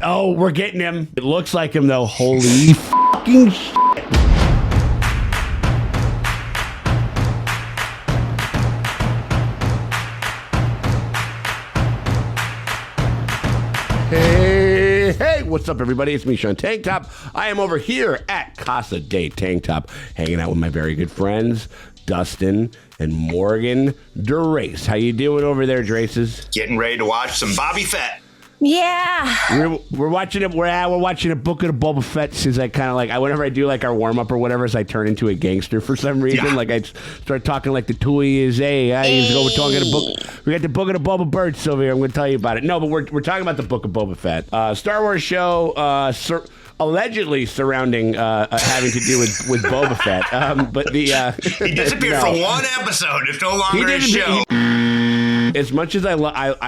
Oh, we're getting him. It looks like him, though. Holy fucking shit. Hey, what's up, everybody? It's me, Sean Tank Top. I am over here at Casa de Tank Top, hanging out with my very good friends, Dustin and Morgan Drace. How you doing over there, Draces? Getting ready to watch some Boba Fett. Yeah, we're watching it. We're watching a book of the Boba Fett. Since I kind of like, whenever I do like our warm up or whatever, I turn into a gangster for some reason. Yeah. Like I start talking like the Tui is a. We're talking a book. We got the book of the Boba Birds over here. I'm going to tell you about it. No, but we're talking about the book of Boba Fett, Star Wars show, allegedly surrounding having to do with Boba Fett. But the he disappeared for one episode. It's no longer a show. As much as I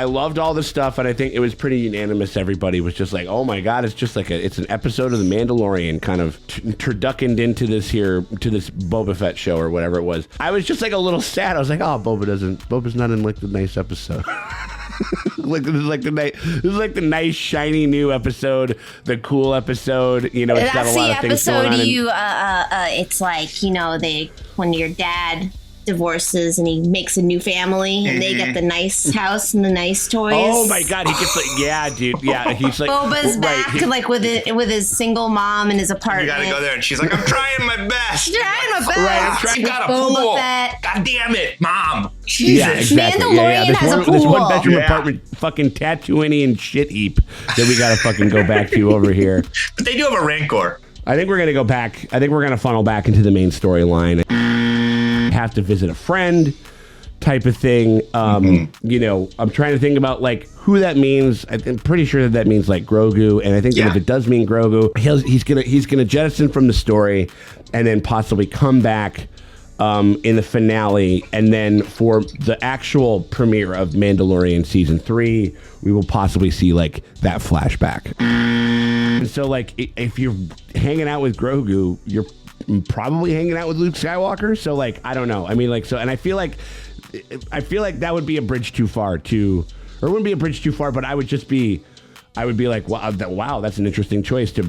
loved all this stuff, and I think it was pretty unanimous. Everybody was just like, "Oh my god, it's just like it's an episode of The Mandalorian, kind of turduckened into this Boba Fett show or whatever it was." I was just like a little sad. I was like, "Oh, Boba's not in like the nice episode." Like this is like the nice shiny new episode, the cool episode. You know, it's got a lot of things going on. It's like when your dad divorces and he makes a new family and they get the nice house and the nice toys. Oh my god, he gets like, yeah, dude, yeah, he's like Boba's back like with his single mom in his apartment. You gotta go there, and she's like, I'm trying my best. Right, I got a Boba pool. Fett. God damn it, Mom. Jesus. Yeah, exactly. Mandalorian has a pool. This one bedroom apartment, fucking Tatooinean shit heap that we gotta fucking go back to over here. But they do have a Rancor. I think we're gonna go back. I think we're gonna funnel back into the main storyline. Have to visit a friend type of thing. You know, I'm trying to think about like who that means. I'm pretty sure that means like Grogu, and I think that if it does mean Grogu, he's gonna jettison from the story and then possibly come back in the finale, and then for the actual premiere of Mandalorian season 3, we will possibly see like that flashback. And so like if you're hanging out with Grogu, you're probably hanging out with Luke Skywalker. So like I don't know. I mean like so, and I feel like that would be a bridge too far or it wouldn't be a bridge too far, but I would be like, wow, that's an interesting choice to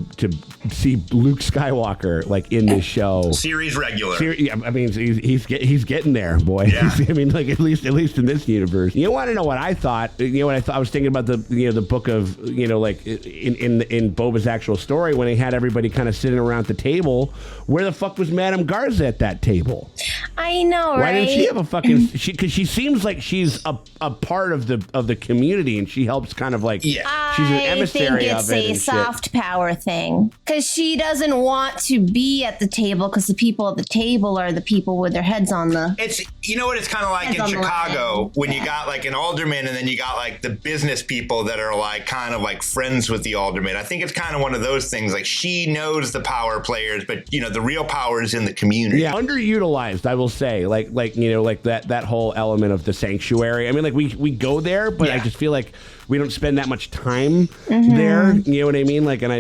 see Luke Skywalker like in this show. Series regular. I mean, he's getting there, boy. Yeah. I mean, like at least in this universe. You want to know what I thought? You know what I thought? I was thinking about the book of like in Boba's actual story when he had everybody kind of sitting around the table. Where the fuck was Madame Garza at that table? I know, right? Why didn't she have a fucking? Because she seems like she's a part of the community, and she helps kind of like she's an emissary of it. I think it's a soft power thing because she doesn't want to be at the table because the people at the table are the people with their heads on the. It's what it's kind of like in Chicago when you got like an alderman and then you got like the business people that are like kind of like friends with the alderman. I think it's kind of one of those things. Like she knows the power players, but the real power is in the community. Yeah, underutilized, I will say. Like that whole element of the sanctuary. I mean, like we go there, but I just feel like we don't spend that much time there. You know what I mean? Like, and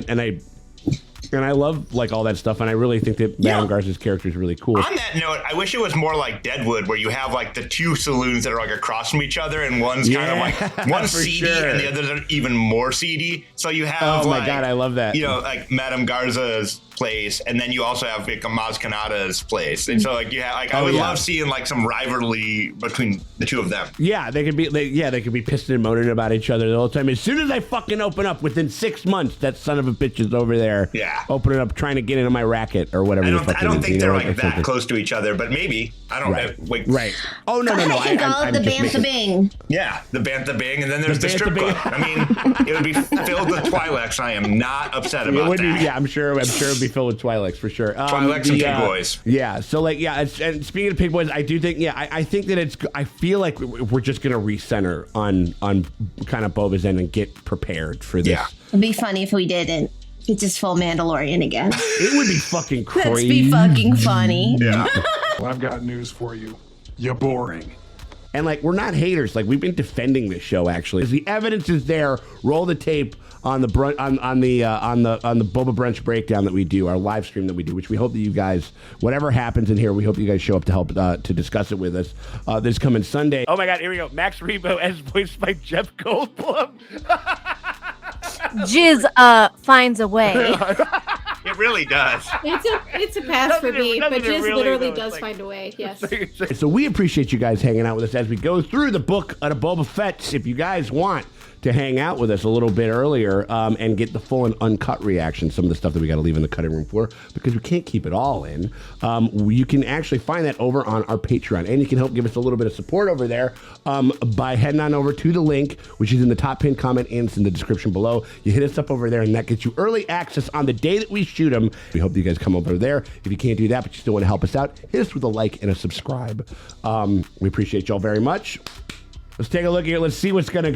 I love like all that stuff, and I really think that Madame Garza's character is really cool. On that note, I wish it was more like Deadwood, where you have like the two saloons that are like across from each other, and one's kind of like one's seedy, and the others are even more seedy. So you have my god, I love that. Like Madame Garza's place, and then you also have like Maz Kanata's place, and so like you have like I would love seeing like some rivalry between the two of them. Yeah, they could be pissing and moaning about each other the whole time. As soon as I fucking open up, within 6 months, that son of a bitch is over there. Yeah. Opening up, trying to get into my racket or whatever. I don't think they're like that close to each other, but maybe. I don't know. Right. Oh, no. I call it the Bantha Bing. Yeah, the Bantha Bing, and then there's the strip club. I mean, it would be filled with Twi'leks. I am not upset about that. I'm sure it would be filled with Twi'leks for sure. Twi'leks and pig boys. Yeah, so like, and speaking of pig boys, I do think, I think that I feel like we're just going to recenter on kind of Boba's end and get prepared for this. Yeah. It'd be funny if we didn't. It's just full Mandalorian again. It would be fucking crazy. That'd be fucking funny. Yeah. Well, I've got news for you. You're boring. And like, we're not haters. Like, we've been defending this show actually. As the evidence is there, roll the tape on the Boba Brunch breakdown that we do, our live stream that we do, which we hope that you guys, whatever happens in here, we hope you guys show up to help to discuss it with us. This coming Sunday. Oh my God, here we go. Max Rebo as voiced by Jeff Goldblum. Jizz finds a way. It really does. It's a pass for me, but Jizz really, literally though. does It's find a way. Yes. So we appreciate you guys hanging out with us as we go through the book of Boba Fett. If you guys want to hang out with us a little bit earlier and get the full and uncut reaction, some of the stuff that we got to leave in the cutting room floor because we can't keep it all in, you can actually find that over on our Patreon. And you can help give us a little bit of support over there by heading on over to the link, which is in the top pinned comment and it's in the description below. You hit us up over there and that gets you early access on the day that we shoot them. We hope that you guys come over there. If you can't do that, but you still want to help us out, hit us with a like and a subscribe. We appreciate y'all very much. Let's take a look here. Let's see what's gonna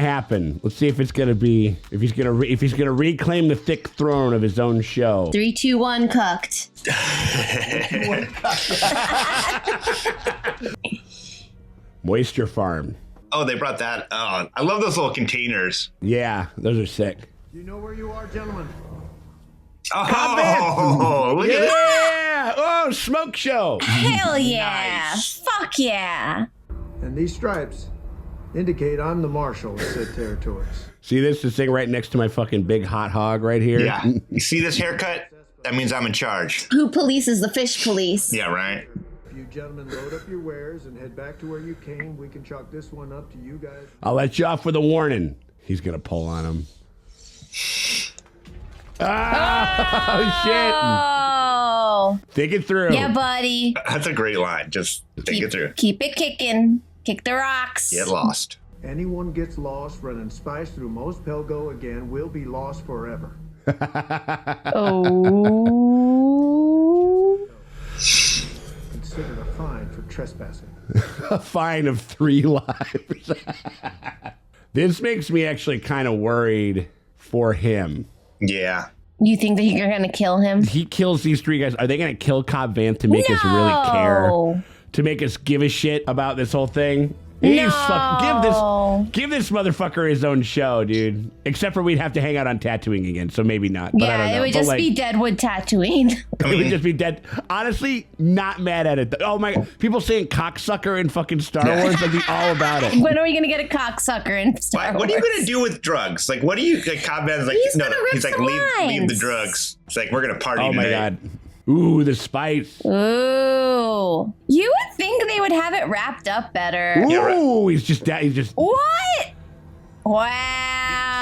happen. Let's see if it's gonna be if he's gonna reclaim the thick throne of his own show. 3, 2, 1, cooked. Moisture Farm. Oh, they brought that. Oh, I love those little containers. Yeah, those are sick. You know where you are, gentlemen? Oh, look at that. Yeah! Oh, smoke show. Hell yeah! Nice. Fuck yeah! And these stripes indicate I'm the marshal of said territories. See this thing right next to my fucking big hot hog right here? Yeah. You see this haircut? That means I'm in charge. Who polices the fish police? Yeah, right. If you gentlemen load up your wares and head back to where you came, we can chalk this one up to you guys. I'll let you off with a warning. He's gonna pull on him. Oh, shit. Oh. Think it through. Yeah, buddy. That's a great line. Just think it through. Keep it kicking. Kick the rocks. Get lost. Anyone gets lost running spice through Mos Pelgo again will be lost forever. Oh. Consider a fine for trespassing. A fine of 3 lives. This makes me actually kind of worried for him. Yeah. You think that you're gonna kill him? He kills these 3 guys. Are they going to kill Cad Bane to make us really care? To make us give a shit about this whole thing? He's give this motherfucker his own show, dude. Except for we'd have to hang out on Tatooine again, so maybe not. But I don't know. It would just be Deadwood Tatooine. It would just be dead. Honestly, not mad at it. Oh my! People saying cocksucker in fucking Star Wars. I'd be all about it. When are we gonna get a cocksucker in Star Wars? What are you gonna do with drugs? Like, what do you? Like, Cad Bane's like, He's no. gonna rip He's like, some leave the lines. drugs. It's like we're gonna party. Oh my today. god! Ooh, the spice. Ooh. You would think they would have it wrapped up better. Ooh, Yeah, right. he's just. What? Wow.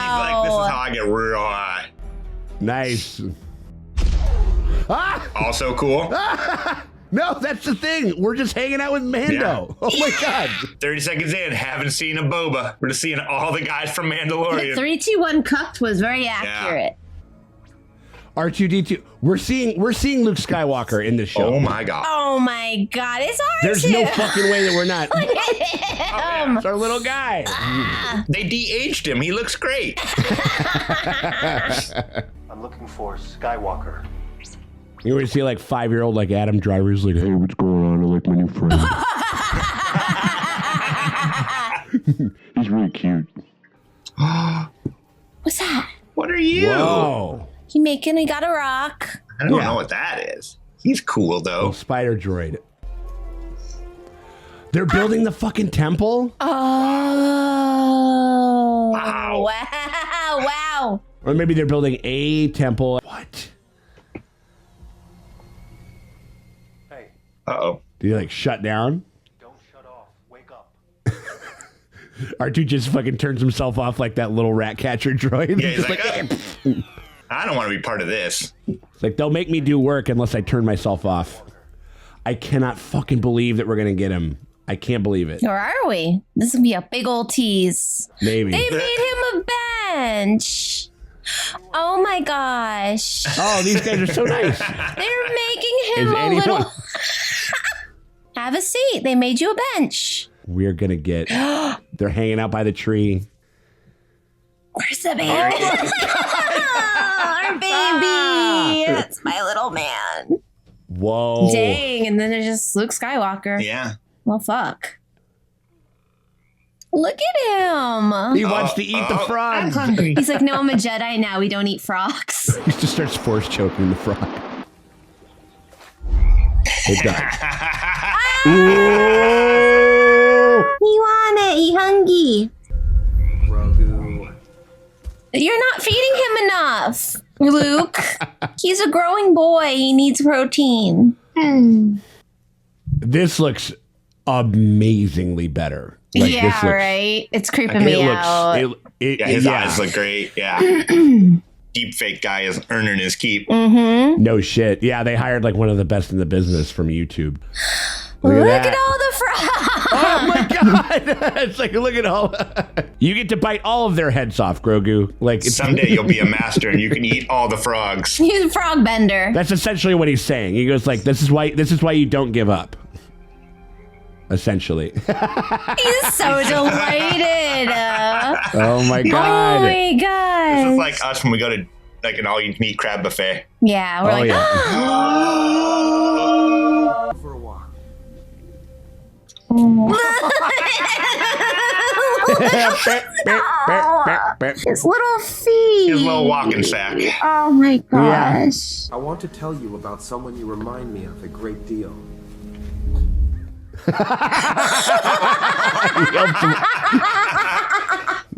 He's like, this is how I get real high. Nice. Ah! Also cool. No, that's the thing. We're just hanging out with Mando. Yeah. Oh my god. 30 seconds in, haven't seen a Boba. We're just seeing all the guys from Mandalorian. 3, 2, 1 cooked was very accurate. R2D2. We're seeing Luke Skywalker in this show. Oh my god. Oh my god, it's hard There's no fucking way that we're not. It's our little guy. They de-aged him. He looks great. I'm looking for Skywalker. You always see like 5-year-old like Adam Driver's like, hey, what's going on? I like my new friend. He's really cute. What's that? What are you? Whoa. He got a rock. I don't know what that is. He's cool though. Oh, spider droid. They're building the fucking temple? Oh. Wow. Wow. Or maybe they're building a temple. What? Hey, Uh-oh. Do you like shut down? don't shut off. Wake up. R2 just fucking turns himself off like that little rat catcher droid. Yeah, he's Just like, I don't want to be part of this. It's like, they'll make me do work unless I turn myself off. I cannot fucking believe that we're going to get him. I can't believe it. Or are we? This will be a big old tease. Maybe. They made him a bench. Oh my gosh. Oh, these guys are so nice. They're making him Is a anyone- little... Have a seat. They made you a bench. We're going to get... They're hanging out by the tree. Where's the baby? Our baby. That's my little man. Whoa. Dang. And then there's just Luke Skywalker. Yeah. Well, fuck. Look at him. He wants to eat the frogs. He's like, no, I'm a Jedi now. We don't eat frogs. He just starts force choking the frog. It died. He want it. He hungry. Grogu. You're not feeding him enough, Luke. He's a growing boy. He needs protein. This looks amazingly better. Like, yeah, this looks, right. It's creeping me out. His eyes look great. Yeah. Deep fake guy is earning his keep. No shit. Yeah, they hired like one of the best in the business from YouTube. Look at all the frogs. Oh my god! It's like, look at all. You get to bite all of their heads off, Grogu. Like Someday you'll be a master and you can eat all the frogs. He's a frog bender. That's essentially what he's saying. He goes like, "This is why you don't give up." Essentially. He's so delighted. Oh my god. Oh my god. This is like us when we go to like an all-you-can-eat crab buffet. Yeah, we're like, For a walk. his little feet. His little walking sack. Oh my gosh. I want to tell you about someone you remind me of a great deal.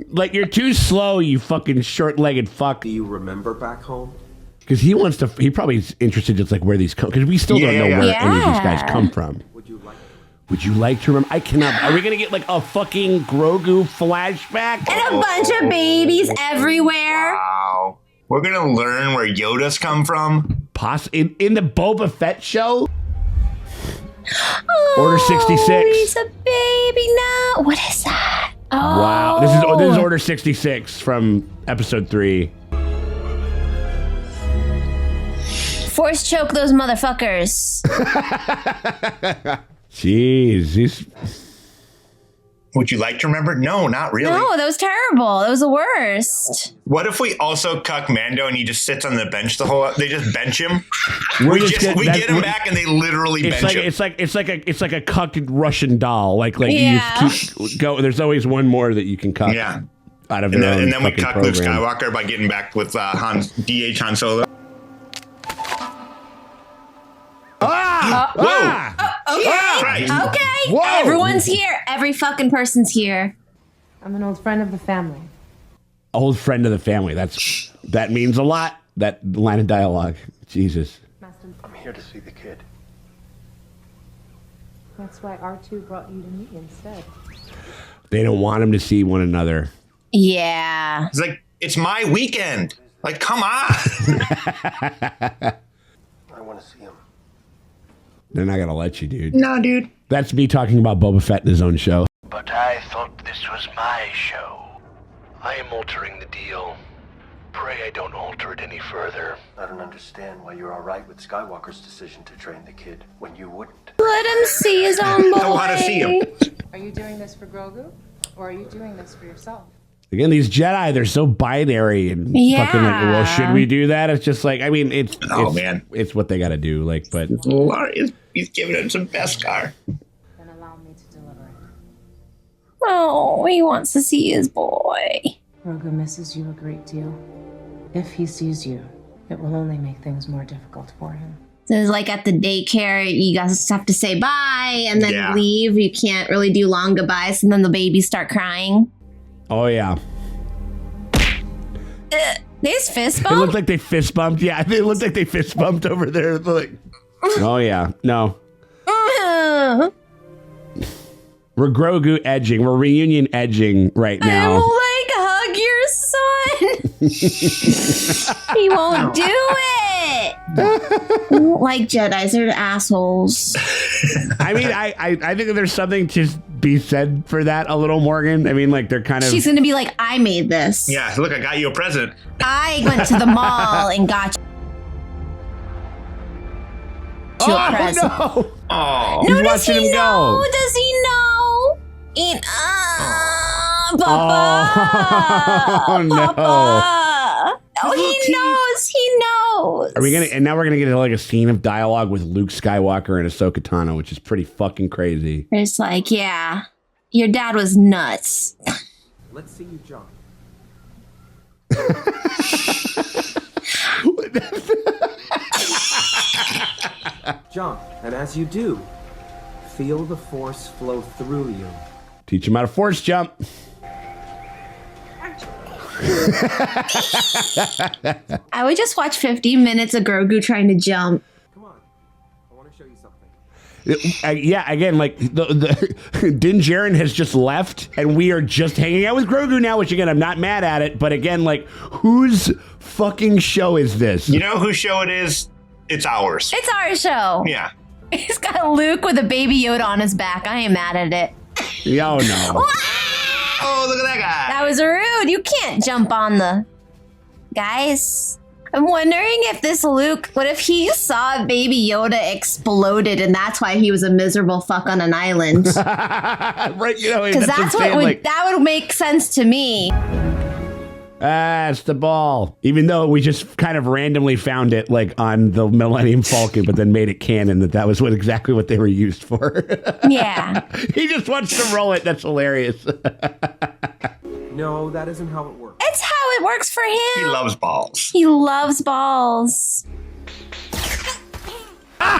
Like, you're too slow, you fucking short-legged fuck. Do you remember back home? Because he wants to. He probably is interested just like where these come. Because we still don't know where any of these guys come from. Would you like? Would you like to remember? I cannot. Are we gonna get like a fucking Grogu flashback? And a bunch of babies everywhere. Wow. We're gonna learn where Yoda's come from. In the Boba Fett show. Oh, Order 66. He's a baby now. What is that? Oh. Wow. This is Order 66 from episode 3. Force choke those motherfuckers. Jeez. Would you like to remember? No, not really. No, that was terrible. That was the worst. What if we also cuck Mando and he just sits on the bench the whole? They just bench him. We get him back and they literally bench him. It's like a cucked Russian doll. Like you just keep go. There's always one more that you can cuck. Yeah. Out of And their own then we fucking cuck Luke program. Skywalker by getting back with DH Han Solo. Okay. Okay. Whoa. Everyone's here. Every fucking person's here. I'm an old friend of the family. Old friend of the family. That means a lot. That line of dialogue. Jesus. I'm here to see the kid. That's why R2 brought you to me instead. They don't want them to see one another. Yeah. It's like, it's my weekend. Like, come on. I want to see him. They're not gonna let you, dude. No, dude. That's me talking about Boba Fett in his own show. But I thought this was my show. I am altering the deal. Pray I don't alter it any further. I don't understand why you're all right with Skywalker's decision to train the kid when you wouldn't. Let him see his own boy. I want to see him. Are you doing this for Grogu? Or are you doing this for yourself? Again, these Jedi, they're so binary and Yeah. fucking like, well, should we do that? It's just like, I mean, it's Man. it's what they got to do. Like, but He's giving him some Beskar. Then allow me to deliver it. Oh, he wants to see his boy. Grogu misses you a great deal. If he sees you, it will only make things more difficult for him. So it's like at the daycare, you guys have to say bye and then leave. You can't really do long goodbyes, and then the babies start crying. oh yeah, They just fist it bump? looked like they fist bumped. Yeah, they looked like they fist bumped over there. They're like, oh yeah, no, we're Grogu edging. We're reunion edging right now. I'm like, hug your son. He won't do it. Like Jedis, they're assholes. I mean, I think that there's something to be said for that a little, Morgan. I mean, like they're kind of. She's gonna be like, I made this. Yeah, look, I got you a present. I went to the mall and got you a present. No! Oh. No, He's does watching he him know? go. Does he know? Papa. Oh, no. Papa. Oh, he knows. He knows. Are we gonna? And now we're gonna get like a scene of dialogue with Luke Skywalker and Ahsoka Tano, which is pretty fucking crazy. It's like, yeah, your dad was nuts. Let's see you jump. Jump, and as you do, feel the force flow through you. Teach him how to force jump. I would just watch 50 minutes of Grogu trying to jump. Come on. I want to show you something. Yeah, again, like Din Djarin has just left, and we are just hanging out with Grogu now. Which again, I'm not mad at it, but again, like, whose fucking show is this? You know whose show it is? It's ours. It's our show. Yeah. He's got Luke with a baby Yoda on his back. I ain't mad at it. Oh no! Oh, look at that guy. That was rude. You can't jump on the guys. I'm wondering if this Luke, what if he saw baby Yoda exploded and that's why he was a miserable fuck on an island? Right, you know, because that's what would, that would make sense to me. It's the ball. Even though we just kind of randomly found it, like on the Millennium Falcon, but then made it canon that was exactly what they were used for. Yeah. He just wants to roll it. That's hilarious. No, that isn't how it works. It's how it works for him. He loves balls. He loves balls. No.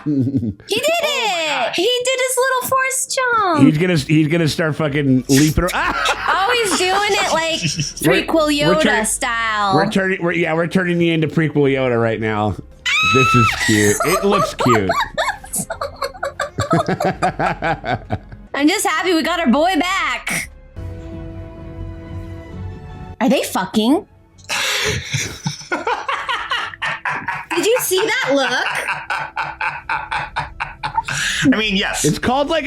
He did it! He did his little force jump. He's gonna start fucking leaping. Oh, he's doing it like prequel Yoda style. We're turning you into prequel Yoda right now. This is cute. It looks cute. I'm just happy we got our boy back. Are they fucking? Did you see that look? I mean, yes. It's called like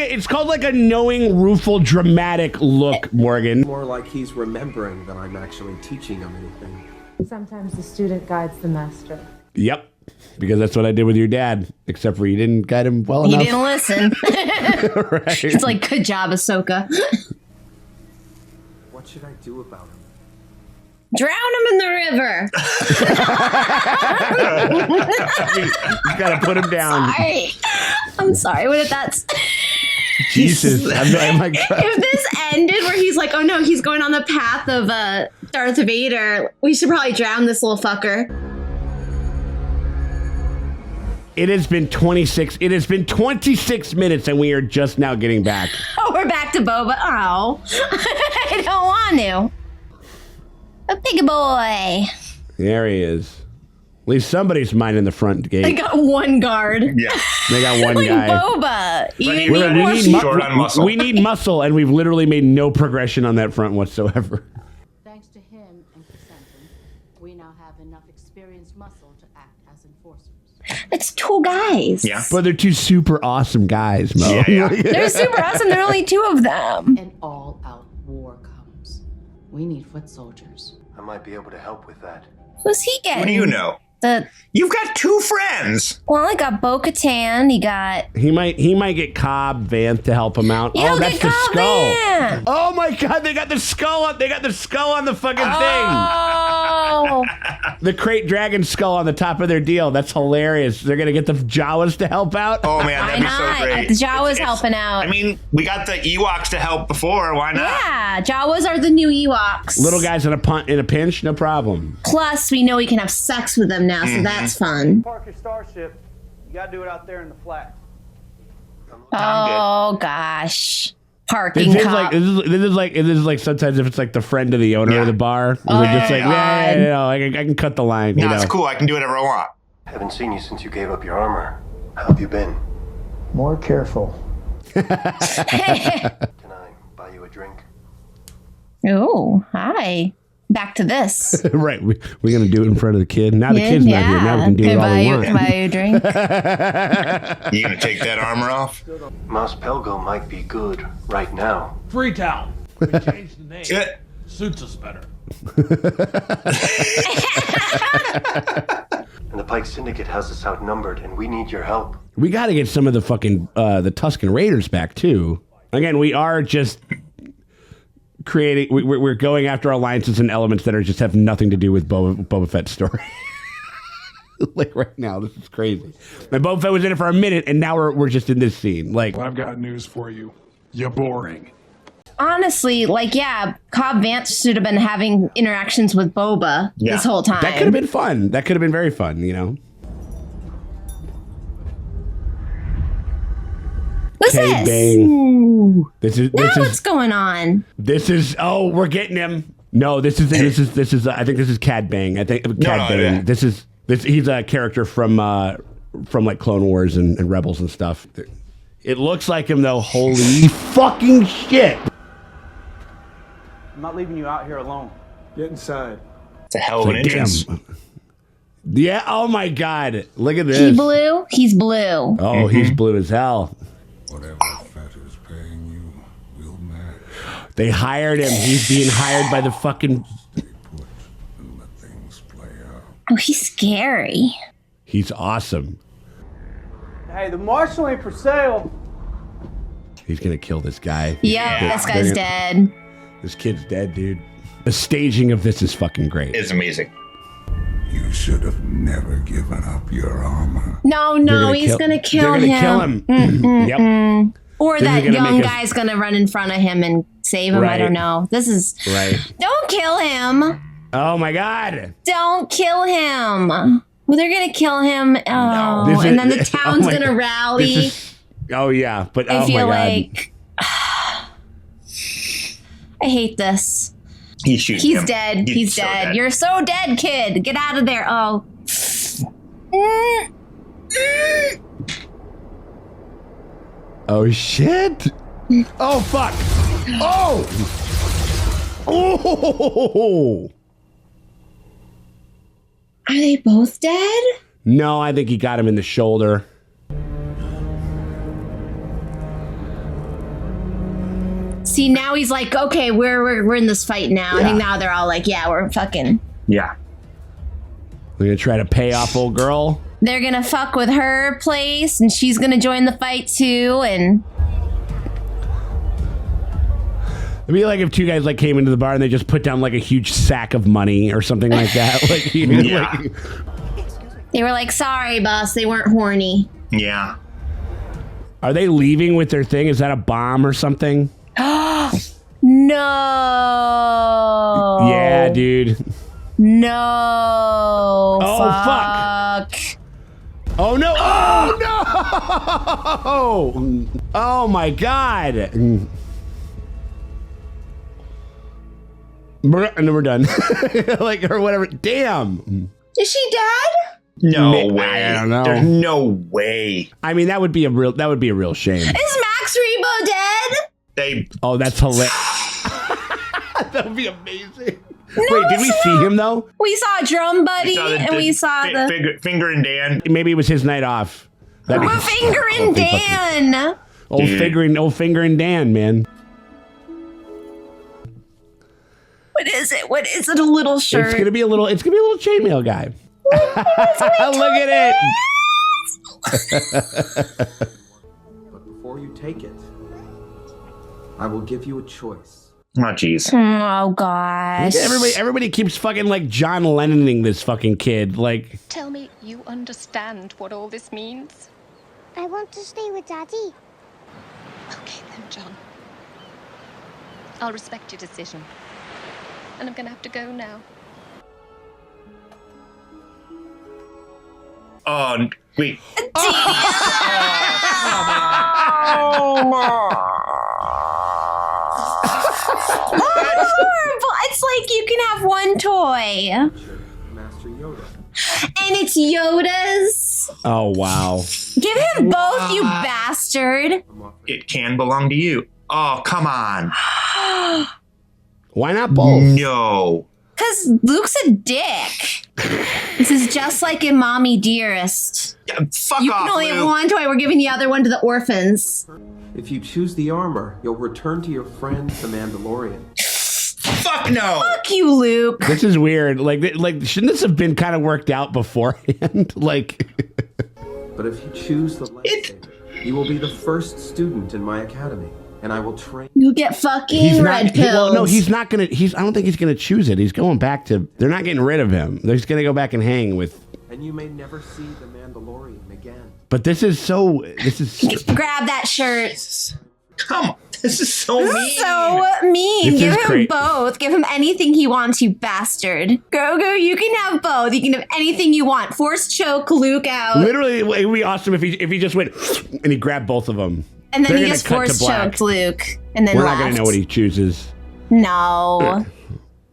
a knowing, rueful, dramatic look, Morgan. More like he's remembering than I'm actually teaching him anything. Sometimes the student guides the master. Yep. Because that's what I did with your dad, except for you didn't guide him well enough. He didn't listen. Right. It's like, good job, Ahsoka. What should I do about him? Drown him in the river. You gotta put him down. Sorry. I'm sorry. What if that's... Jesus. I'm like, if this ended where he's like, oh no, he's going on the path of Darth Vader, we should probably drown this little fucker. It has been 26 minutes and we are just now getting back. Oh, we're back to Boba. Oh, I don't want to. A big boy. There he is. At least somebody's minding the front gate. They got one guard. Yeah. They got one like guy. Boba. We need muscle, and we've literally made no progression on that front whatsoever. Thanks to him and Chrysanthemum, we now have enough experienced muscle to act as enforcers. It's two guys. Yeah. But they're two super awesome guys, Mo. Yeah. They're super awesome. There are only two of them. An all-out war comes. We need foot soldiers. I might be able to help with that. Who's he getting? What do you know? You've got two friends. Well, I got Bo-Katan. He got... He might get Cobb Vanth to help him out. You Oh, that's the Cobb skull. Vanth. Oh my God, they got the skull on. They got the skull on the fucking Oh. thing. The crate dragon skull on the top of their deal. That's hilarious. They're gonna get the Jawas to help out. Oh man, that'd be so great. The Jawas helping out. I mean, we got the Ewoks to help before. Why not? Yeah, Jawas are the new Ewoks. Little guys in a pinch, no problem. Plus, we know we can have sex with them now, so that's fun. Park your starship. You gotta do it out there in the flat. Oh gosh, parking This is cop. like sometimes if it's like the friend of the owner of the bar, they're just like, yeah, I can cut the line. No, it's cool. I can do whatever I want. Haven't seen you since you gave up your armor. How have you been? More careful. Can I buy you a drink? Oh, hi. Back to this. Right, we're gonna do it in front of the kid. Now the kid's not here. Now we can do it all we want. Can I buy you a drink? You gonna take that armor off? Mos Pelgo might be good right now. Freetown. We changed the name. Yeah. Suits us better. And the Pike Syndicate has us outnumbered, and we need your help. We got to get some of the fucking the Tusken Raiders back too. Again, we are just creating. We're going after alliances and elements that are just have nothing to do with Boba Fett's story. Like right now, this is crazy. My Boba Fett was in it for a minute, and now we're just in this scene. Like, Well, I've got news for you. You're boring. Honestly, like, yeah, Cobb Vanth should have been having interactions with Boba this whole time. that could have been fun. That could have been very fun, you know. What's Cad this? Bane. This is What's going on? This is we're getting him. No, this is I think this is Cad Bane. I think Cad Bane. Yeah. He's a character from like Clone Wars and Rebels and stuff. It looks like him though. Holy fucking shit. I'm not leaving you out here alone. Get inside. It's a hell of an entrance. Yeah, oh my god. Look at this. He blue? He's blue. Oh, he's blue as hell. Whatever Fett is paying you, we'll match. They hired him. He's being hired by the fucking... And let things play out. Oh, he's scary. He's awesome. Hey, the marshal ain't for sale. He's gonna kill this guy. Yeah, this guy's dead. This kid's dead, dude. The staging of this is fucking great. It's amazing. You should have never given up your armor. No, he's gonna kill him. They're gonna kill him. Yep. Or that young guy's gonna run in front of him and save him. Right. I don't know. This is right. Don't kill him. Oh my god. Don't kill him. Well, they're gonna kill him. Oh, No. and then the town's gonna rally. Oh yeah, but I feel my god. like I hate this. He's dead. He's dead. dead. You're so dead, kid. Get out of there. Oh. Oh shit. Oh fuck. Oh. Oh. Are they both dead? No, I think he got him in the shoulder. See, now he's like, okay, we're in this fight now. Yeah. I think now they're all like, yeah, we're fucking. Yeah. We're gonna try to pay off old girl. They're gonna fuck with her place, and she's gonna join the fight too. And it'd be like if two guys like came into the bar and they just put down like a huge sack of money or something like that. Like, you know, Yeah. like, they were like, sorry, boss, they weren't horny. Yeah. are they leaving with their thing? Is that a bomb or something? No. Yeah, dude. No. Oh, fuck. Oh, no. Oh, no. Oh, my God. And then we're done. Like, or whatever. Damn. Is she dead? No way. I don't know. There's no way. I mean, that would be a real shame. Is Max Rebo dead? Oh, that's hilarious. That would be amazing. Wait, did we see him though? We saw Drum Buddy, we saw the Finger and Dan. Maybe it was his night off. Finger and Dan. Old Finger and Dan, man. What is it? What is it? A little shirt. It's gonna be a little chainmail guy. Look at it. But before you take it, I will give you a choice. Oh, jeez. Oh, gosh. Everybody keeps fucking like John Lennoning this fucking kid. Like, tell me you understand what all this means? I want to stay with Daddy. Okay then, John. I'll respect your decision. And I'm gonna have to go now. Oh, wait. Horrible. It's like you can have one toy. Master Yoda. And it's Yoda's. oh wow. Give him both, you bastard. It can belong to you. Oh, come on. Why not both? No. Because Luke's a dick. This is just like in Mommy Dearest. Yeah, fuck you off, can only Luke. have one toy. We're giving the other one to the orphans. If you choose the armor, you'll return to your friend, the Mandalorian. Fuck no. Fuck you, Luke. This is weird. Like, shouldn't this have been kind of worked out beforehand? Like, But if you choose the lightsaber, you will be the first student in my academy, and I will train. You get fucking red pills. Well, no, he's not gonna. I don't think he's gonna choose it. He's going back to. They're not getting rid of him. They're just gonna go back and hang with. And you may never see the Mandalorian again. But this is so. Grab that shirt. Come on. This is so mean. So mean. This Give is him great. both. Give him anything he wants, you bastard. Grogu, you can have both. You can have anything you want. Force choke Luke out. Literally, it would be awesome if he just went and he grabbed both of them. And then They're he gonna just cut to force black. choked Luke, and then We're left. not gonna know what he chooses. No.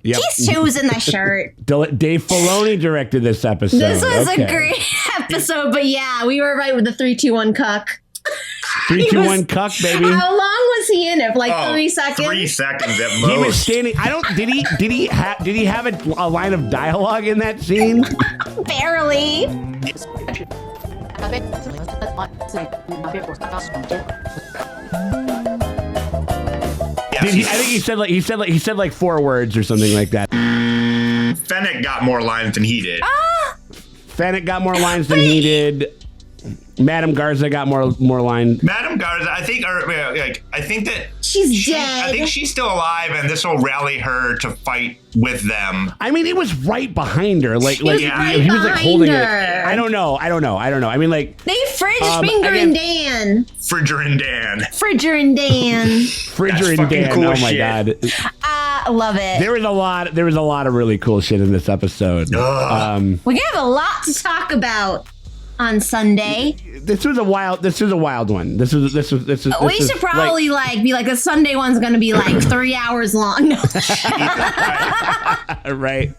Yep. He's choosing the shirt. Dave Filoni directed this episode. This was Okay. a great episode, but yeah, we were right with the 3, 2, 1 cuck. 3, 2, 1 cuck, baby. How long was he in it? Like 3 seconds? 3 seconds at most. He was standing. I don't. Did he have a line of dialogue in that scene? Barely. I think he said like 4 words or something like that. Fennec got more lines than he did. Fennec got more lines than he did. Madame Garza got more lines. Madame Garza, I think that she's dead. I think she's still alive, and this will rally her to fight with them. I mean, it was right behind her. Like he was like holding her. it. I don't know. I mean, like They fridge finger and Dan. Fridger and Dan. Fridger and Dan. Fridger and Dan. Cool oh my shit. God. I love it. There was a lot of really cool shit in this episode. We have a lot to talk about on Sunday. This was a wild one. This was We should probably be like the Sunday one's going to be like 3 hours long. No. Right.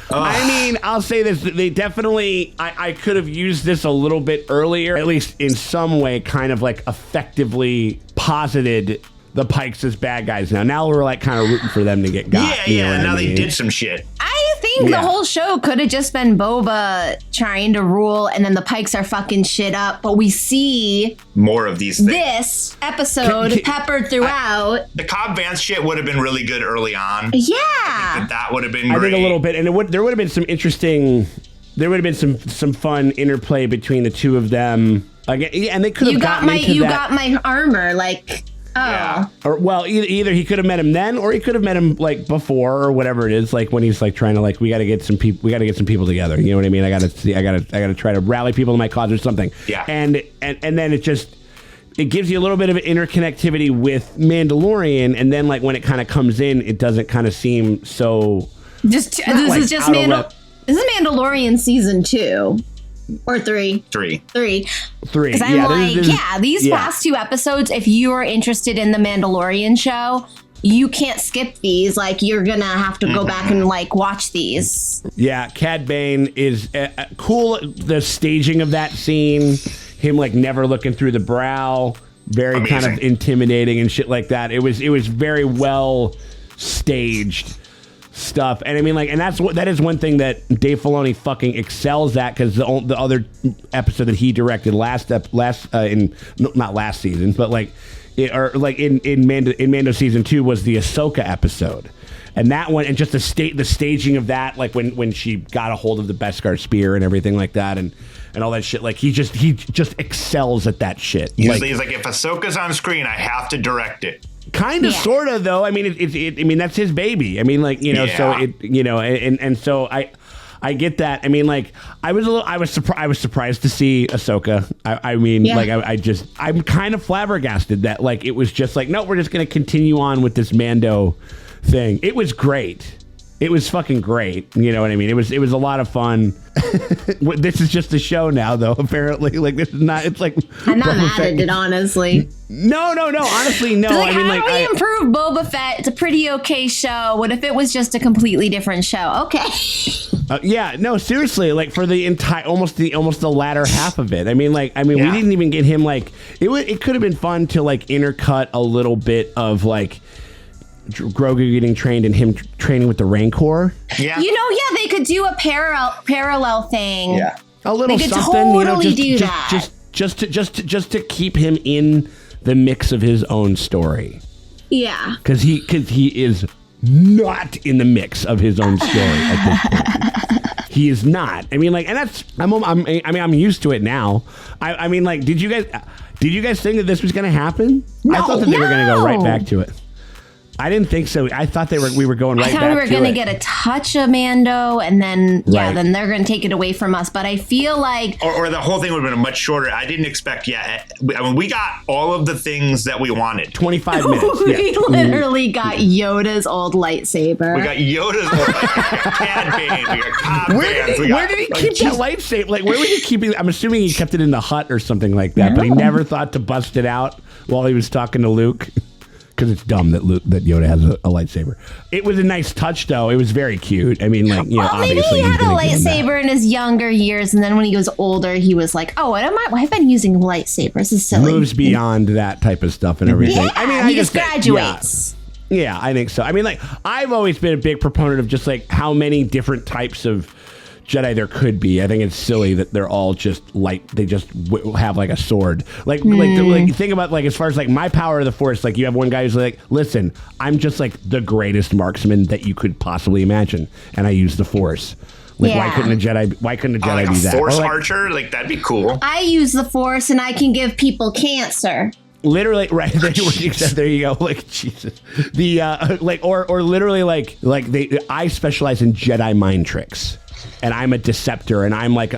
I mean, I'll say this. They definitely, I could have used this a little bit earlier, at least in some way, kind of like effectively posited the Pikes as bad guys. Now we're like kind of rooting for them to get got. Yeah. Now they did some shit. I think the whole show could have just been Boba trying to rule, and then the Pikes are fucking shit up. But we see more of these things. This episode peppered throughout. The Cobb Vance shit would have been really good early on. Yeah. I think that would have been great. I think a little bit, and there would have been some interesting. There would have been some fun interplay between the two of them. Like, and they could have gotten into that. You got my armor, like. Oh. Yeah. Or well, either he could have met him then, or he could have met him like before, or whatever it is. Like when he's like trying to like, we got to get some people together. You know what I mean? I got to try to rally people to my cause or something. Yeah. And then it gives you a little bit of interconnectivity with Mandalorian, and then like when it kind of comes in, it doesn't kind of seem so. This is Mandalorian season 2. Or 3. 3. Because I'm these past 2 episodes, if you are interested in the Mandalorian show, you can't skip these. Like, you're going to have to go back and, like, watch these. Yeah, Cad Bane is cool. The staging of that scene, him, like, never looking through the brow, very amazing. kind of intimidating and shit like that. It was very well staged stuff. And I mean, like, and that is one thing that Dave Filoni fucking excels at, because the other episode that he directed not last season, but like in Mando season 2 was the Ahsoka episode. And that one, and just the staging of that, like when she got a hold of the Beskar spear and everything like that, and all that shit, like he just excels at that shit. Usually he's like, if Ahsoka's on screen, I have to direct it. Kind of, sort of, though. I mean, I mean, that's his baby. I mean, like, so and so I get that. I mean, like, I was surprised to see Ahsoka. I'm kind of flabbergasted that, like, it was just like, no, we're just going to continue on with this Mando thing. It was great. It was fucking great. You know what I mean? It was a lot of fun. This is just a show now, though, apparently. Like, this is not, it's like... I'm not mad at it, honestly. No. Honestly, no. Like, how do we improve Boba Fett? It's a pretty okay show. What if it was just a completely different show? Okay. Yeah, no, seriously, like, for the entire, almost the latter half of it. I mean, we didn't even get him, like... It could have been fun to, like, intercut a little bit of, like... Grogu getting trained and him training with the Rancor. Yeah. They could do a parallel thing. Yeah. A little they could something, totally do that. Just to keep him in the mix of his own story. Yeah. Because he is not in the mix of his own story at this point. He is not. I mean, like, and that's I'm used to it now. I mean, like, did you guys think that this was going to happen? No, I thought that they were going to go right back to it. I didn't think so. I thought we were going right back to it. I thought we were going to get a touch of Mando, and then, Right. then they're going to take it away from us. But I feel like... Or the whole thing would have been much shorter. I didn't expect, I mean, we got all of the things that we wanted. 25 minutes. We literally got Yoda's old lightsaber. We got Yoda's old lightsaber. Cad Bane. We got Cobb Bands. Where did he keep that lightsaber? Like, where was he keeping it? I'm assuming he kept it in the hut or something like that, but he never thought to bust it out while he was talking to Luke. Because it's dumb that Yoda has a lightsaber. It was a nice touch, though. It was very cute. I mean, like, you know, maybe obviously he had a gonna give him that. lightsaber in his younger years, and then when he was older, he was like, "Oh, why have I been using lightsabers? This is silly." Moves beyond that type of stuff and everything. Yeah, I mean, he just graduates. Yeah, I think so. I mean, like, I've always been a big proponent of just like how many different types of Jedi there could be. I think it's silly that they're all just like they just have like a sword. Like think about like as far as like my power of the Force. Like you have one guy who's like, listen, I'm just like the greatest marksman that you could possibly imagine, and I use the Force. Like why couldn't a Jedi like do that? Force Or, like, archer, like that'd be cool. I use the Force, and I can give people cancer. Literally, right there you go. Like Jesus, the like or literally like I specialize in Jedi mind tricks. And I'm a deceptor, and I'm like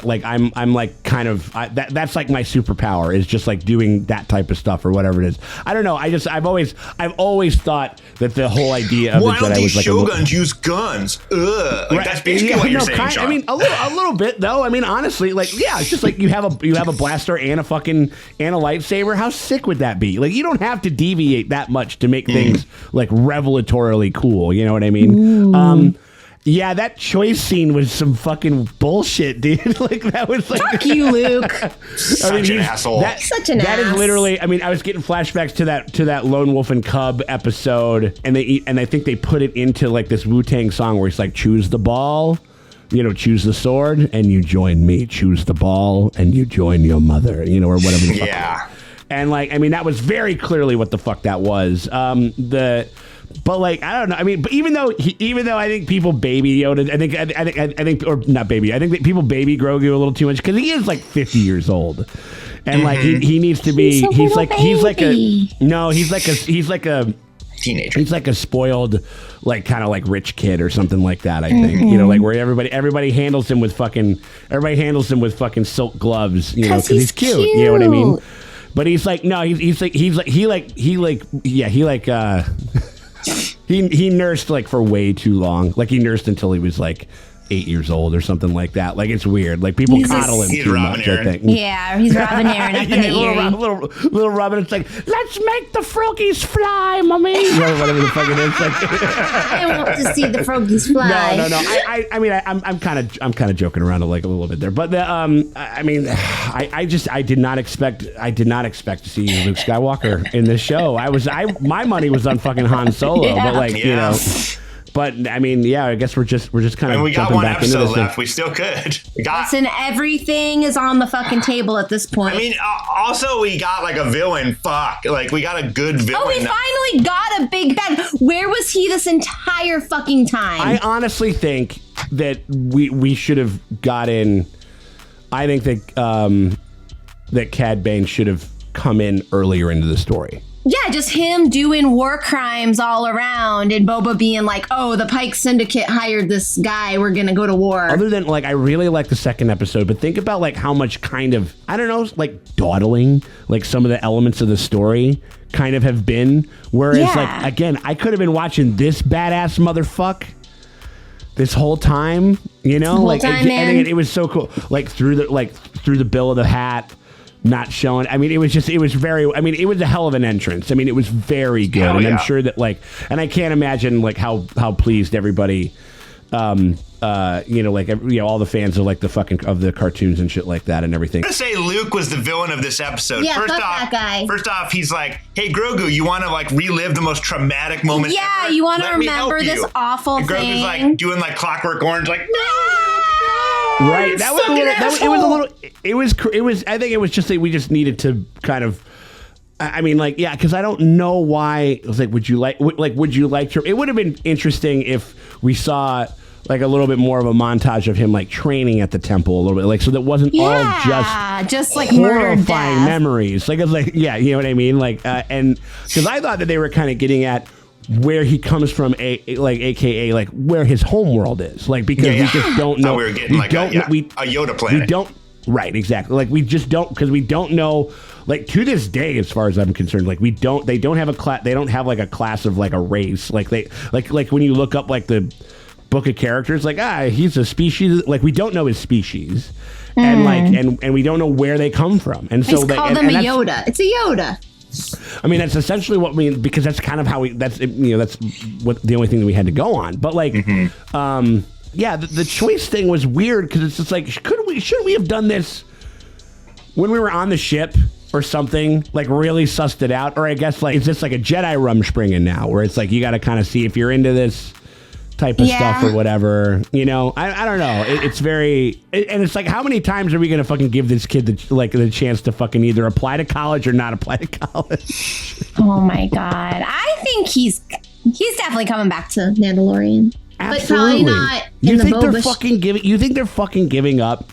kind of that's like my superpower is just like doing that type of stuff or whatever it is. I don't know. I've always thought that the whole idea of Why the Jedi was like Shoguns use guns? Ugh. Like that's basically what you're saying, Sean. I mean, a little bit though. I mean, honestly, like it's just like you have a blaster and a lightsaber. How sick would that be? Like you don't have to deviate that much to make things like revelatorily cool. You know what I mean? Yeah, that choice scene was some fucking bullshit, dude. Like that was like Fuck you, Luke. Such an asshole. Such an That ass. is literally. I mean, I was getting flashbacks to that Lone Wolf and Cub episode, and I think they put it into like this Wu-Tang song where it's like, choose the ball, you know, choose the sword, and you join me. Choose the ball, and you join your mother, you know, or whatever. The fuck yeah. And like, I mean, that was very clearly what the fuck that was. But like I don't know. I mean, but even though I think people baby Yoda, I think or not baby. I think that people baby Grogu a little too much because he is like 50 years old, and like he needs to be. He's like a teenager. He's like a spoiled, like kind of like rich kid or something like that. I think you know, like where everybody handles him with fucking silk gloves. You know, because he's cute. You know what I mean? But he's like no, He nursed like for way too long. Like he nursed until he was like 8 years old or something like that. Like it's weird. Like people coddle him too much. I think. Yeah, he's Robin Aaron up in the ear. Little Robin. It's like, let's make the froggies fly, mommy. You know, whatever the fuck it is. Like, I want to see the froggies fly. No. I mean, I'm kind of joking around like a little bit there, but I mean, I did not expect to see Luke Skywalker in this show. My money was on fucking Han Solo, but like you know. But I mean, yeah, I guess we're just kind of we got jumping one back into episode this. left. We still could. Listen, everything is on the fucking table at this point. I mean, also we got like a villain. Fuck, like we got a good villain. Oh, we finally got a big bad. Where was he this entire fucking time? I honestly think that we should have gotten. I think that that Cad Bane should have come in earlier into the story. Yeah, just him doing war crimes all around and Boba being like, oh, the Pike Syndicate hired this guy. We're going to go to war. Other than, like, I really like the second episode, but think about, like, how much kind of, I don't know, like, dawdling, like, some of the elements of the story kind of have been. Whereas, like, again, I could have been watching this badass motherfucker this whole time, you know? And it was so cool. Like, through the bill of the hat. Not showing. I mean, it was a hell of an entrance. I mean, it was very good. And I'm sure that and I can't imagine like how pleased everybody, all the fans of like of the cartoons and shit like that and everything. I'm gonna say Luke was the villain of this episode. Yeah, that guy. First off, he's like, hey Grogu, you want to like relive the most traumatic moment ever? You want to remember this awful and thing. Grogu's like doing like Clockwork Orange, like no. Right, that was I think it was just that we just needed to kind of. I mean, like, yeah, because I don't know why. It was like, would you like to? It would have been interesting if we saw like a little bit more of a montage of him like training at the temple a little bit, like so that wasn't all just like horrifying memories. Like it's like you know what I mean, like and because I thought that they were kind of getting at where he comes from, AKA like where his home world is, like because we just don't know. We were getting a Yoda planet. We don't. Right, exactly. Like we just don't, because we don't know. Like to this day, as far as I'm concerned, like they don't have a class. They don't have like a class of like a race. Like they like when you look up like the book of characters, like he's a species. Like we don't know his species, and like and we don't know where they come from. And so they call them a Yoda. It's a Yoda. I mean, that's essentially what we, because that's kind of how that's what the only thing that we had to go on. But like, yeah, the choice thing was weird because it's just like, should we have done this when we were on the ship or something? Like really sussed it out, or I guess like it's just like a Jedi rumspringen now, where it's like you got to kind of see if you're into this type of stuff or whatever, you know. I don't know. It's very, and it's like, how many times are we gonna fucking give this kid the chance to fucking either apply to college or not apply to college? Oh my god, I think he's definitely coming back to Mandalorian. Absolutely. But probably not. You think they're fucking giving up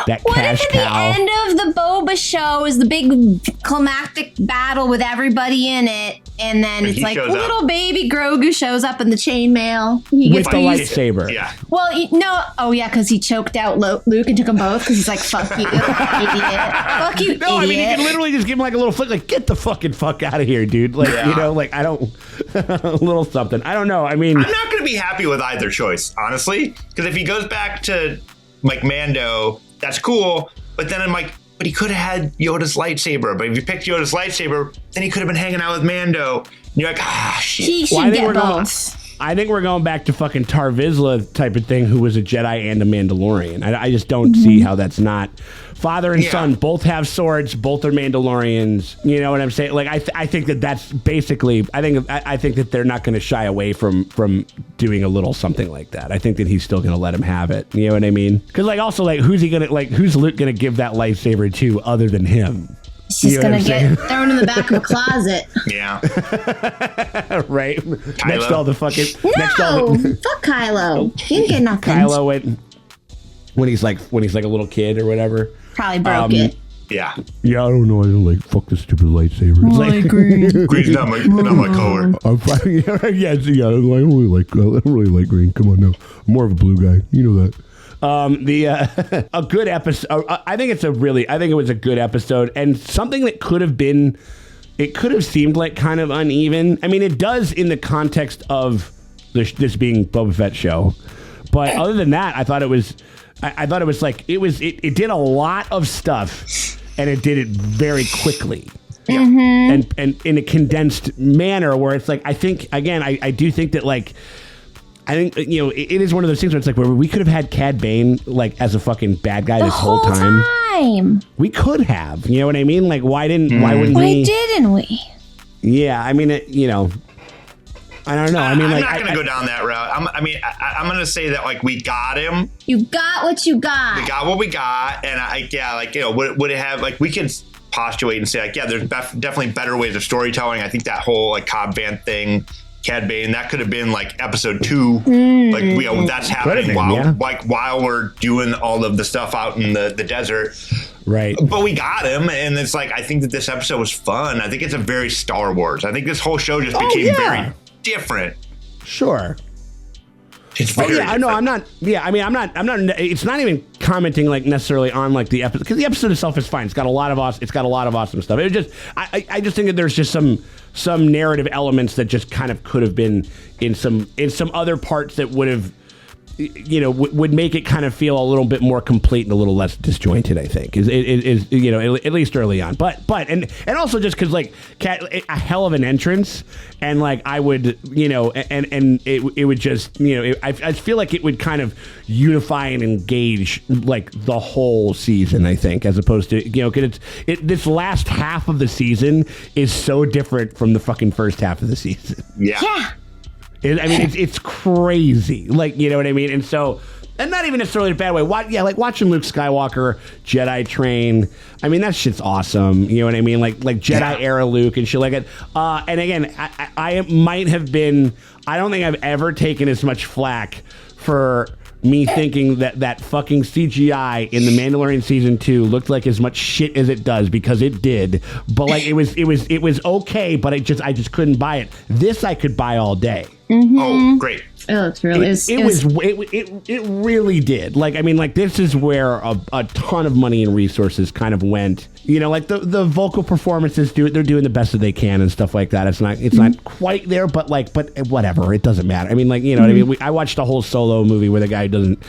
that what cash if at cow? the end of the Boba show is the big climactic battle with everybody in it, and then it's like little baby Grogu shows up in the chainmail with the lightsaber. Yeah. Well, no. Oh yeah, because he choked out Luke and took them both because he's like, "Fuck you, idiot! Fuck you, No, idiot!" I mean you can literally just give him like a little flick, like get the fucking fuck out of here, dude. Like you know, like I don't a little something. I don't know. I mean, I'm not gonna be happy with either choice, honestly, because if he goes back to like Mando, that's cool. But then I'm like, but he could have had Yoda's lightsaber. But if you picked Yoda's lightsaber, then he could have been hanging out with Mando. And you're like, shit. He should get both. I think we're going back to fucking Tar Vizsla type of thing, who was a Jedi and a Mandalorian. I just don't see how that's not. Father and son both have swords, both are Mandalorians. You know what I'm saying? Like I think that's basically. I think that they're not going to shy away from doing a little something like that. I think that he's still going to let him have it. You know what I mean? Because like also like who's Luke going to give that lightsaber to other than him? She's gonna get thrown in the back of a closet. Yeah. Right. Kylo. Next to all the fucking. Fuck Kylo. He didn't get nothing. Kylo went when he's like a little kid or whatever. Probably broke it. Yeah. Yeah, I don't know. I don't like fuck this stupid lightsaber. Oh, like green. Green's not my color. I'm fine. Yeah. I don't really like green. Come on now. I'm more of a blue guy. You know that. A good episode. I think it was a good episode, and something that could have seemed like kind of uneven. I mean, it does in the context of this being Boba Fett show, but other than that, I thought it was like it did a lot of stuff, and it did it very quickly. And in a condensed manner where it's like, I think, again, I do think that like, I think, you know, it is one of those things where it's like where we could have had Cad Bane like as a fucking bad guy this whole time. We could have, you know what I mean? Like why wouldn't we? Why didn't we? Yeah, I mean, you know, I don't know. I mean, I'm like, not going to go down that route. I'm going to say that like we got him. You got what you got. We got what we got, and would it have like we could postulate and say like there's definitely better ways of storytelling. I think that whole like Cobb Vanth thing, Cad Bane, that could have been like episode 2. Like that's happening while we're doing all of the stuff out in the desert. Right. But we got him, and it's like I think that this episode was fun. I think it's a very Star Wars. I think this whole show just became very different. Sure. It's very I know. I'm not. Yeah, I mean, I'm not. It's not even commenting like necessarily on like the episode, because the episode itself is fine. It's got a lot of awesome stuff. It was just. I just think that there's just some narrative elements that just kind of could have been in some other parts that would have, you know, would make it kind of feel a little bit more complete and a little less disjointed. I think is you know, at least early on, but and also just because like a hell of an entrance, and like I would, you know, and it would just, you know, I feel like it would kind of unify and engage like the whole season, I think, as opposed to, you know, because this last half of the season is so different from the fucking first half of the season. Yeah. I mean, it's crazy. Like, you know what I mean? And so, and not even necessarily in a bad way. Like watching Luke Skywalker Jedi train. I mean, that shit's awesome. You know what I mean? Like Jedi era Luke and shit like that. And again, I might have been, I don't think I've ever taken as much flack for me thinking that fucking CGI in The Mandalorian season 2 looked like as much shit as it does, because it did. But like it was okay, but I just couldn't buy it. This I could buy all day. Mm-hmm. Oh, great. Oh, it's really it really did. Like, I mean, like, this is where a ton of money and resources kind of went. You know, like the vocal performances, they're doing the best that they can and stuff like that. It's not quite there, but whatever, it doesn't matter. I mean, like, you know what I mean? I watched a whole Solo movie where the guy doesn't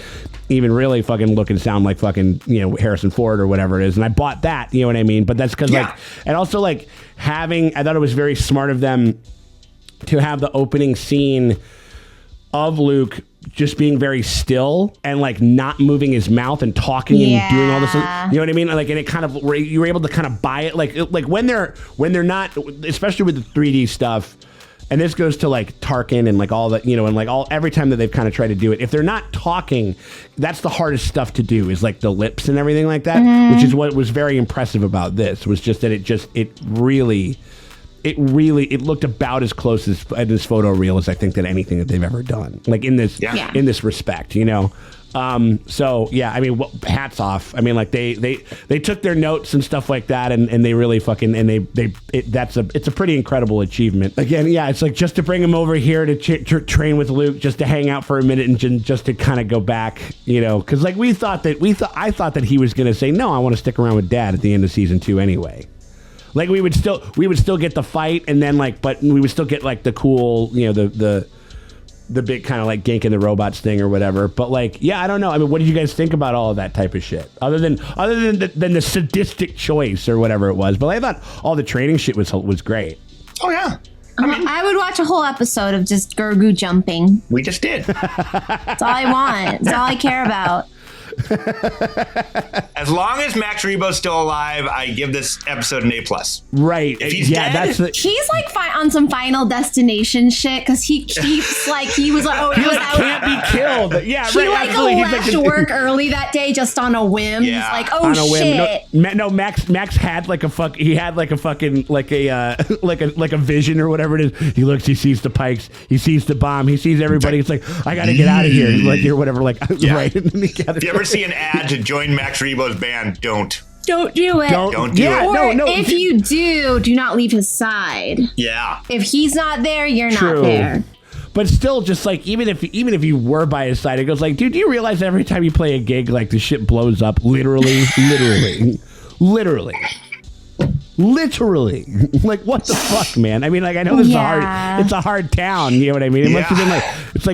even really fucking look and sound like fucking, you know, Harrison Ford or whatever it is, and I bought that. You know what I mean? But that's because like, and also like I thought it was very smart of them to have the opening scene of Luke just being very still and like not moving his mouth and talking and doing all this, you know what I mean? Like, and it kind of, you were able to kind of buy it, like when they're not, especially with the 3D stuff. And this goes to like Tarkin and like all that, you know, and like every time that they've kind of tried to do it, if they're not talking, that's the hardest stuff to do, is like the lips and everything like that, which is what was very impressive about this, was just that it really looked about as close as photoreal as I think that anything that they've ever done, like in this respect, you know. So yeah, I mean, hats off. I mean, like they took their notes and stuff like that, and they really fucking, and it's a pretty incredible achievement. Again, yeah, it's like just to bring him over here to train with Luke, just to hang out for a minute and just to kind of go back, you know, because like I thought that he was gonna say no, I want to stick around with Dad at the end of season 2 anyway. Like we would still get the fight, and then like, but we would still get like the cool, you know, the big kind of like ganking the robots thing or whatever. But like, yeah, I don't know. I mean, what did you guys think about all of that type of shit? Other than the sadistic choice or whatever it was. But I thought all the training shit was great. Oh yeah. I would watch a whole episode of just Grogu jumping. We just did. That's all I want. That's all I care about. As long as Max Rebo's still alive, I give this episode an A+. Right. If he's dead, he's like on some Final Destination shit, because he keeps like he was like, he can't be killed. Yeah, he right. Like absolutely. left work early that day just on a whim. Yeah. He's like, oh shit. No, Max had like a fucking like a vision or whatever it is. He looks, he sees the Pikes, he sees the bomb, he sees everybody. It's like, I gotta get out of here, like, or whatever. Like, right. If you ever see an ad to join Max Rebo's band, don't do it. Don't do it. Or if you do not leave his side. Yeah. If he's not there, you're True. not there. But still, just like, even if you were by his side, it goes like, dude, do you realize every time you play a gig, like, the shit blows up? Literally. Like, what the fuck, man? I mean, like, I know this is a hard town, you know what I mean? It must have been like, it's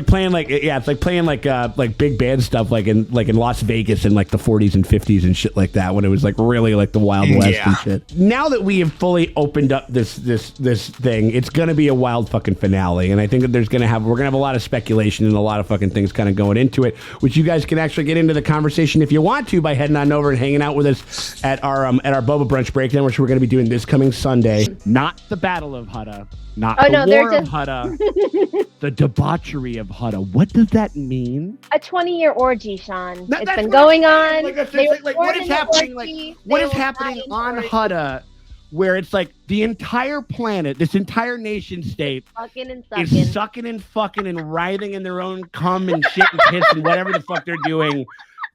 like playing like big band stuff like in Las Vegas in like the 40s and 50s and shit like that, when it was like really like the Wild West and shit. Now that we have fully opened up this thing, it's gonna be a wild fucking finale, and I think that we're gonna have a lot of speculation and a lot of fucking things kind of going into it, which you guys can actually get into the conversation if you want to by heading on over and hanging out with us at our Boba Brunch Breakdown, which we're gonna be doing this coming Sunday. Not the Battle of Hutta, not the War of Hutta, the debauchery of Hutta. What does that mean? A 20-year orgy, Sean. It's been going on. What is happening? Like, what is happening on Hutta, where it's like the entire planet, this entire nation state, is sucking and fucking and writhing in their own cum and shit and piss and whatever the fuck they're doing.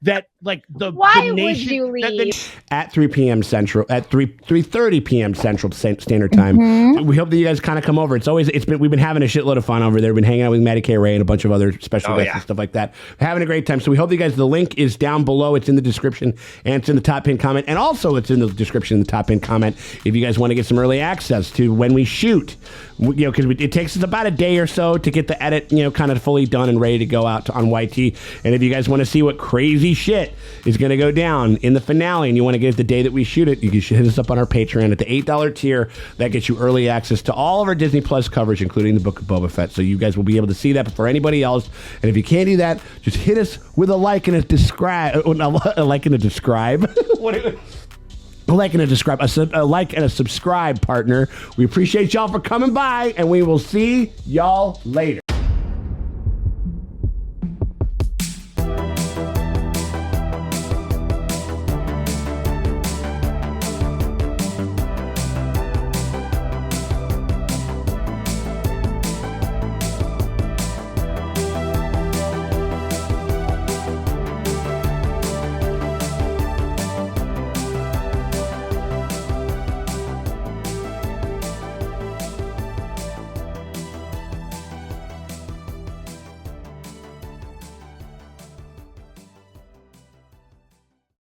That like the Why nation, would you leave? At 3 p.m. Central, at 3:30 p.m. Central Standard Time. We hope that you guys kind of come over. We've been having a shitload of fun over there. We've been hanging out with Maddie K. Ray and a bunch of other special guests and stuff like that. Having a great time. So we hope that you guys. The link is down below. It's in the description and it's in the top pinned comment, and also it's in the description in the top pinned comment if you guys want to get some early access to when we shoot. You know, because it takes us about a day or so to get the edit, you know, kind of fully done and ready to go out on YT. And if you guys want to see what crazy shit is going to go down in the finale, and you want to get it the day that we shoot it, you can hit us up on our Patreon at the $8 tier. That gets you early access to all of our Disney Plus coverage, including the Book of Boba Fett. So you guys will be able to see that before anybody else. And if you can't do that, just hit us with a like and a describe. A like and a describe. A like and a subscribe, partner. We appreciate y'all for coming by, and we will see y'all later.